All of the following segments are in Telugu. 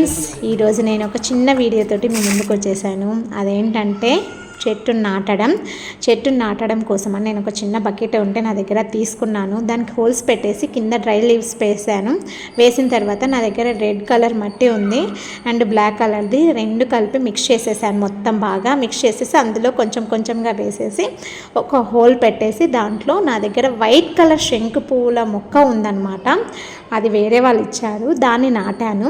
ఫ్రెండ్స్, ఈరోజు నేను ఒక చిన్న వీడియోతోటి మీ ముందుకు వచ్చేసాను. అదేంటంటే చెట్టు నాటడం కోసం అని నేను ఒక చిన్న బకెట్ ఉంటే నా దగ్గర తీసుకున్నాను. దానికి హోల్స్ పెట్టేసి కింద డ్రై లీవ్స్ వేసాను. వేసిన తర్వాత నా దగ్గర రెడ్ కలర్ మట్టి ఉంది అండ్ బ్లాక్ కలర్ది రెండు కలిపి మిక్స్ చేసేసాను. మొత్తం బాగా మిక్స్ చేసేసి అందులో కొంచెం కొంచెంగా వేసేసి ఒక హోల్ పెట్టేసి దాంట్లో నా దగ్గర వైట్ కలర్ శంకు పువ్వుల మొక్క ఉందన్నమాట. అది వేరే వాళ్ళు ఇచ్చారు, దాన్ని నాటాను.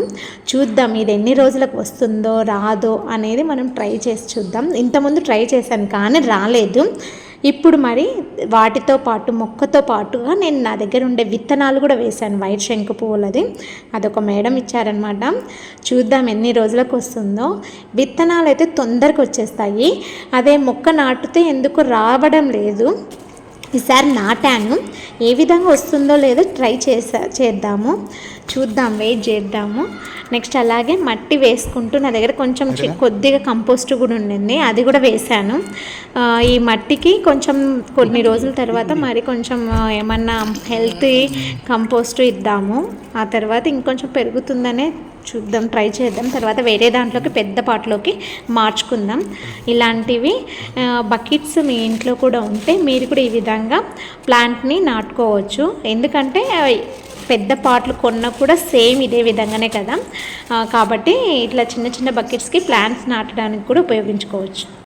చూద్దాం ఇది ఎన్ని రోజులకు వస్తుందో రాదో అనేది మనం ట్రై చేసి చూద్దాం. ఇంతకుముందు ట్రై చేశాను కానీ రాలేదు. ఇప్పుడు మరి వాటితో పాటు మొక్కతో పాటుగా నేను నా దగ్గర ఉండే విత్తనాలు కూడా వేశాను. వైట్ శంకు పువ్వులది అదొక మేడం ఇచ్చారనమాట. చూద్దాం ఎన్ని రోజులకు వస్తుందో. విత్తనాలు అయితే తొందరగా వచ్చేస్తాయి, అదే మొక్క నాటితే ఎందుకు రావడం లేదు. ఈసారి నాటాను, ఏ విధంగా వస్తుందో లేదో ట్రై చేద్దాము, చూద్దాం, వెయిట్ చేద్దాము. నెక్స్ట్ అలాగే మట్టి వేసుకుంటూ నా దగ్గర కొంచెం కొద్దిగా కంపోస్ట్ కూడా ఉండింది, అది కూడా వేసాను. ఈ మట్టికి కొంచెం కొన్ని రోజుల తర్వాత మరి కొంచెం ఏమన్నా హెల్తీ కంపోస్ట్ ఇద్దాము. ఆ తర్వాత ఇంకొంచెం పెరుగుతుందనే చూద్దాం, ట్రై చేద్దాం. తర్వాత వేరే దాంట్లోకి పెద్ద పాటలోకి మార్చుకుందాం. ఇలాంటివి బకెట్స్ మీ ఇంట్లో కూడా ఉంటే మీరు కూడా ఈ విధంగా ప్లాంట్ని నాటుకోవచ్చు. ఎందుకంటే పెద్ద పాట్లు కొన్నా కూడా సేమ్ ఇదే విధంగానే కదా, కాబట్టి ఇట్లా చిన్న చిన్న బకెట్స్కి ప్లాంట్స్ నాటడానికి కూడా ఉపయోగించుకోవచ్చు.